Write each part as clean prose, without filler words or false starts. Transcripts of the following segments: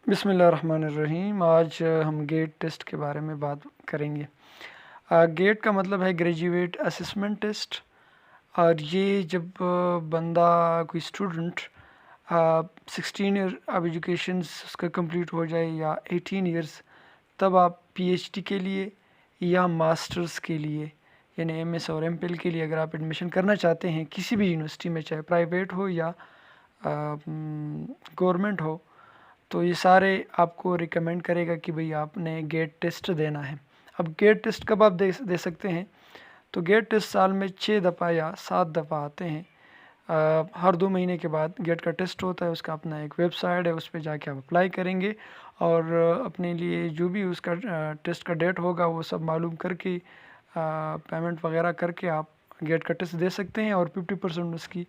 بسم اللہ الرحمن الرحیم۔ آج ہم گیٹ ٹیسٹ کے بارے میں بات کریں گے۔ گیٹ کا مطلب ہے گریجویٹ اسسمنٹ ٹیسٹ، اور یہ جب بندہ کوئی اسٹوڈنٹ 16 ایئر اب ایجوکیشن اس کا کمپلیٹ ہو جائے یا 18 ایئرس، تب آپ پی ایچ ڈی کے لیے یا ماسٹرز کے لیے یعنی ایم ایس اور ایم پل کے لیے اگر آپ ایڈمیشن کرنا چاہتے ہیں کسی بھی یونیورسٹی میں، چاہے پرائیویٹ ہو یا گورنمنٹ ہو، تو یہ سارے آپ کو ریکمینڈ کرے گا کہ بھئی آپ نے گیٹ ٹیسٹ دینا ہے۔ اب گیٹ ٹیسٹ کب آپ دے سکتے ہیں؟ تو گیٹ ٹیسٹ سال میں 6 دفعہ یا 7 دفعہ آتے ہیں۔ ہر 2 مہینے کے بعد گیٹ کا ٹیسٹ ہوتا ہے، اس کا اپنا ایک ویب سائٹ ہے، اس پہ جا کے آپ اپلائی کریں گے اور اپنے لیے جو بھی اس کا ٹیسٹ کا ڈیٹ ہوگا وہ سب معلوم کر کے پیمنٹ وغیرہ کر کے آپ گیٹ کا ٹیسٹ دے سکتے ہیں، اور 50% اس کی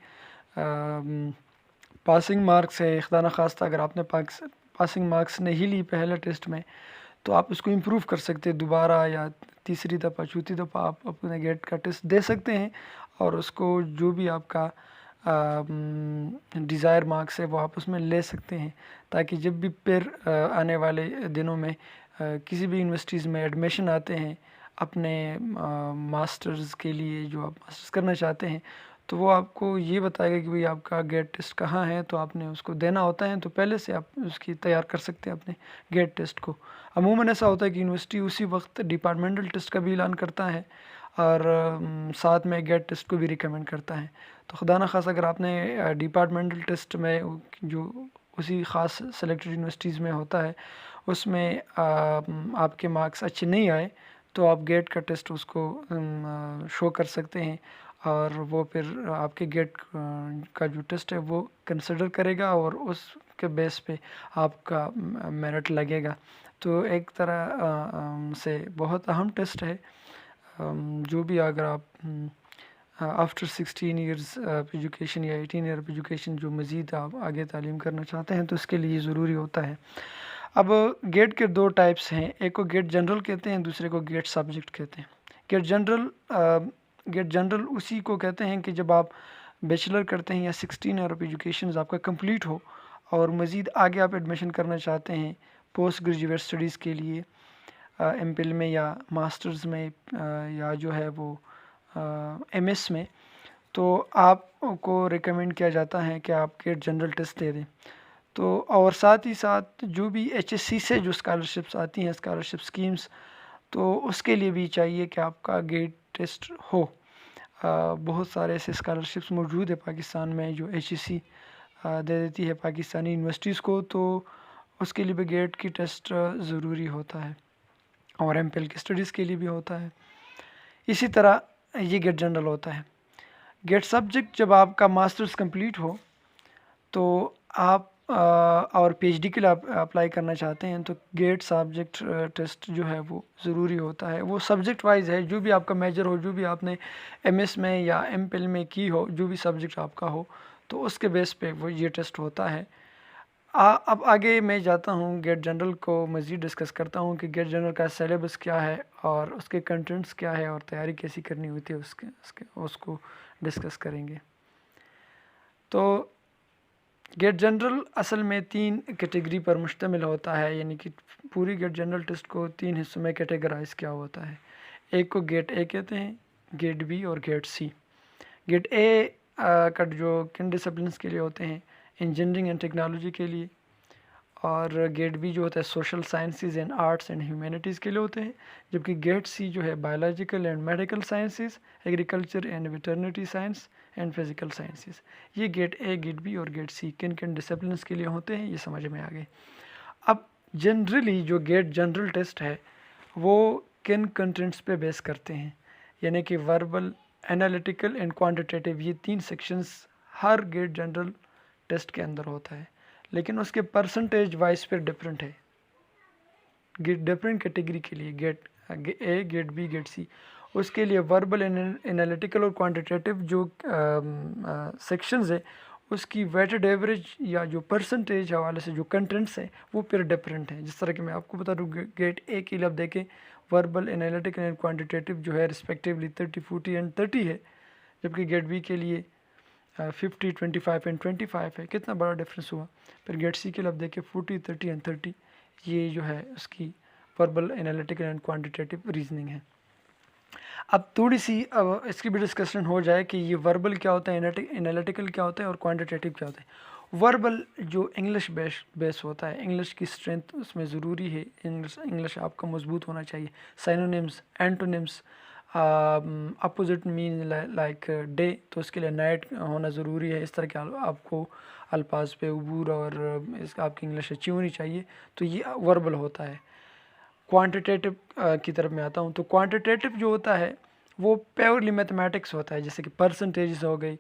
پاسنگ مارکس ہے۔ خدا نخواستہ اگر آپ نے پاسنگ مارکس نہیں لی پہلے ٹیسٹ میں تو آپ اس کو امپروو کر سکتے ہیں، دوبارہ یا تیسری دفعہ چوتھی دفعہ آپ اپنے گیٹ کا ٹیسٹ دے سکتے ہیں، اور اس کو جو بھی آپ کا ڈیزائر مارکس ہے وہ آپ اس میں لے سکتے ہیں، تاکہ جب بھی پھر آنے والے دنوں میں کسی بھی یونیورسٹیز میں ایڈمیشن آتے ہیں اپنے ماسٹرز کے لیے، جو آپ ماسٹرز کرنا چاہتے ہیں، تو وہ آپ کو یہ بتائے گا کہ بھئی آپ کا گیٹ ٹیسٹ کہاں ہے، تو آپ نے اس کو دینا ہوتا ہے، تو پہلے سے آپ اس کی تیار کر سکتے ہیں اپنے گیٹ ٹیسٹ کو۔ عموماً ایسا ہوتا ہے کہ یونیورسٹی اسی وقت ڈپارٹمنٹل ٹیسٹ کا بھی اعلان کرتا ہے، اور ساتھ میں گیٹ ٹیسٹ کو بھی ریکمینڈ کرتا ہے۔ تو خدا نخواستہ اگر آپ نے ڈپارٹمنٹل ٹیسٹ میں جو اسی خاص سلیکٹڈ یونیورسٹیز میں ہوتا ہے اس میں آپ کے مارکس اچھے نہیں آئے، تو آپ گیٹ کا ٹیسٹ اس کو شو کر سکتے ہیں، اور وہ پھر آپ کے گیٹ کا جو ٹیسٹ ہے وہ کنسیڈر کرے گا، اور اس کے بیس پہ آپ کا میرٹ لگے گا۔ تو ایک طرح سے بہت اہم ٹیسٹ ہے، جو بھی اگر آپ آفٹر 16 ایئرز ایجوکیشن یا 18 ایئر ایجوکیشن جو مزید آپ آگے تعلیم کرنا چاہتے ہیں تو اس کے لیے ضروری ہوتا ہے۔ اب گیٹ کے 2 ٹائپس ہیں، ایک کو گیٹ جنرل کہتے ہیں، دوسرے کو گیٹ سبجیکٹ کہتے ہیں۔ گیٹ جنرل اسی کو کہتے ہیں کہ جب آپ بیچلر کرتے ہیں یا 16 ایئر آف ایجوکیشن آپ کا کمپلیٹ ہو، اور مزید آگے آپ ایڈمیشن کرنا چاہتے ہیں پوسٹ گریجویٹ اسٹڈیز کے لیے، ایم پل میں یا ماسٹرز میں یا جو ہے وہ ایم ایس میں، تو آپ کو ریکمینڈ کیا جاتا ہے کہ آپ گیٹ جنرل ٹیسٹ دے دیں۔ تو اور ساتھ ہی ساتھ جو بھی ایچ ایس سی سے جو اسکالرشپس آتی ہیں، اسکالرشپ اسکیمس، تو اس کے لیے بھی چاہیے کہ آپ کا گیٹ ٹیسٹ ہو۔ بہت سارے ایسے اسکالرشپس موجود ہے پاکستان میں جو ایچ ایس سی دے دیتی ہے پاکستانی یونیورسٹیز کو، تو اس کے لیے بھی گیٹ کی ٹیسٹ ضروری ہوتا ہے، اور ایم پل کی اسٹڈیز کے لیے بھی ہوتا ہے۔ اسی طرح یہ گیٹ جنرل ہوتا ہے۔ گیٹ سبجیکٹ جب آپ کا ماسٹرز کمپلیٹ ہو تو آپ اور پی ایچ ڈی کے لیے آپ اپلائی کرنا چاہتے ہیں تو گیٹ سبجیکٹ ٹیسٹ جو ہے وہ ضروری ہوتا ہے۔ وہ سبجیکٹ وائز ہے، جو بھی آپ کا میجر ہو، جو بھی آپ نے ایم ایس میں یا ایم پل میں کی ہو، جو بھی سبجیکٹ آپ کا ہو، تو اس کے بیس پہ وہ یہ ٹیسٹ ہوتا ہے۔ اب آگے میں جاتا ہوں، گیٹ جنرل کو مزید ڈسکس کرتا ہوں کہ گیٹ جنرل کا سلیبس کیا ہے اور اس کے کنٹینٹس کیا ہے اور تیاری کیسی کرنی ہوتی ہے، اس کو ڈسکس کریں گے۔ تو گیٹ جنرل اصل میں 3 کیٹیگری پر مشتمل ہوتا ہے، یعنی کہ پوری گیٹ جنرل ٹیسٹ کو 3 حصوں میں کیٹیگرائز کیا ہوتا ہے۔ ایک کو گیٹ اے کہتے ہیں، گیٹ بی اور گیٹ سی۔ گیٹ اے کا جو کن ڈسپلنس کے لیے ہوتے ہیں، انجینئرنگ اینڈ ٹیکنالوجی کے لیے، اور گیٹ بی جو ہوتا ہے social sciences and arts and humanities کے لیے ہوتے ہیں، جبکہ گیٹ سی جو ہے biological and medical sciences, agriculture and veterinary science and physical sciences. یہ گیٹ اے، گیٹ بی اور گیٹ سی کن کن ڈسپلنس کے لیے ہوتے ہیں، یہ سمجھ میں آ گئے۔ اب جنرلی جو گیٹ جنرل ٹیسٹ ہے وہ کن کنٹینٹس پہ بیس کرتے ہیں، یعنی کہ وربل، انالیٹیکل اینڈ کوانٹیٹیو، یہ 3 سیکشنز ہر گیٹ جنرل ٹیسٹ کے اندر ہوتا ہے، لیکن اس کے پرسنٹیج وائز پھر ڈفرینٹ ہے۔ ڈفرینٹ کیٹیگری کے لیے GAT A, GAT B, GAT C, اس کے لیے وربل، انالیٹیکل اور کوانٹیٹیو جو سیکشنز ہیں اس کی ویٹڈ ایوریج یا جو پرسنٹیج حوالے سے جو کنٹینٹس ہیں وہ پھر ڈفرینٹ ہیں۔ جس طرح کہ میں آپ کو بتا دوں، گیٹ اے کے لیے آپ دیکھیں وربل، انالیٹیکل اینڈ کوانٹیٹیو جو ہے رسپیکٹیولی 30، 40 اینڈ 30 ہے، جبکہ گیٹ بی کے لیے 50 25 اینڈ 25 ہے، کتنا بڑا ڈفرینس ہوا. پھر گیٹ سی کے لیے آپ دیکھیں 40 30 اینڈ 30، یہ جو ہے اس کی verbal analytical and quantitative reasoning ہے. اب تھوڑی سی اس کی بھی ڈسکشن ہو جائے کہ یہ وربل کیا ہوتا ہے، انالیٹیکل کیا ہوتا ہے اور کوانٹیٹیو کیا ہوتا ہے. وربل جو انگلش بیس ہوتا ہے، انگلش کی اسٹرینتھ اس میں ضروری ہے، انگلش آپ کا مضبوط ہونا چاہیے. سائنونیمز، اینٹونیمز، اپوزٹ مین لائک ڈے، تو اس کے لیے نائٹ ہونا ضروری ہے. اس طرح کے آپ کو الفاظ پہ عبور اور اس کا آپ کی انگلش اچھی ہونی چاہیے. تو یہ وربل ہوتا ہے. کوانٹیٹیو کی طرف میں آتا ہوں، تو کوانٹیٹیو جو ہوتا ہے وہ پیورلی میتھمیٹکس ہوتا ہے، جیسے کہ پرسنٹیجز ہو گئی،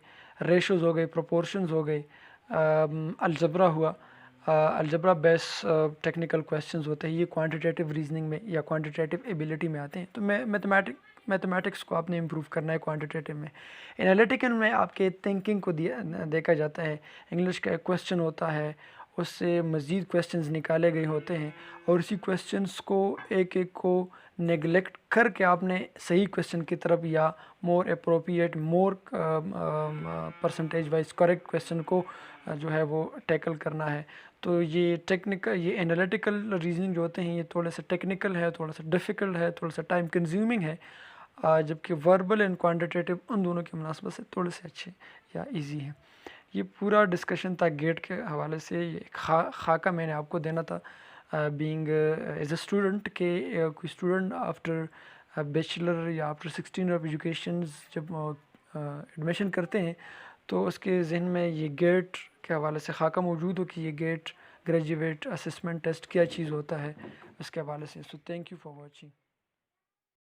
ریشوز ہو گئی، پروپورشنز ہو گئی، الجبرا ہوا. الجبرا بیس ٹیکنیکل کویسچنز ہوتے ہیں، یہ کوانٹیٹیو ریزننگ میں یا کوانٹیٹیو ایبیلٹی میں آتے ہیں. تو میتھمیٹکس کو آپ نے امپروو کرنا ہے کوانٹیٹیو میں. انالیٹیکل میں آپ کے تھنکنگ کو دیکھا جاتا ہے. انگلش کا ایک کویسچن ہوتا ہے، اس سے مزید کویسچنز نکالے گئے ہوتے ہیں، اور اسی کویسچنز کو ایک کو نگلیکٹ کر کے آپ نے صحیح کویسچن کی طرف یا مور اپروپریٹ، مور پرسنٹیج وائز کریکٹ کویسچن کو جو ہے وہ ٹیکل کرنا ہے. تو یہ یہ انالیٹیکل ریزننگ جو ہوتے ہیں یہ تھوڑے سے ٹیکنیکل ہے، تھوڑا سا ڈیفیکلٹ ہے، تھوڑا سا ٹائم کنزیومنگ ہے. جبکہ وربل اینڈ کوانٹیٹیو ان دونوں کی مناسبت سے تھوڑے سے اچھے یا ایزی ہیں. یہ پورا ڈسکشن تھا گیٹ کے حوالے سے. یہ ایک خاکہ میں نے آپ کو دینا تھا بینگ ایز اے اسٹوڈنٹ، کہ کوئی اسٹوڈنٹ آفٹر بیچلر یا آفٹر 16 آف ایجوکیشنز جب ایڈمیشن کرتے ہیں تو اس کے ذہن میں یہ گیٹ کے حوالے سے خاکہ موجود ہو کہ یہ گیٹ گریجویٹ اسسمنٹ ٹیسٹ کیا چیز ہوتا ہے اس کے حوالے سے. So thank you for watching.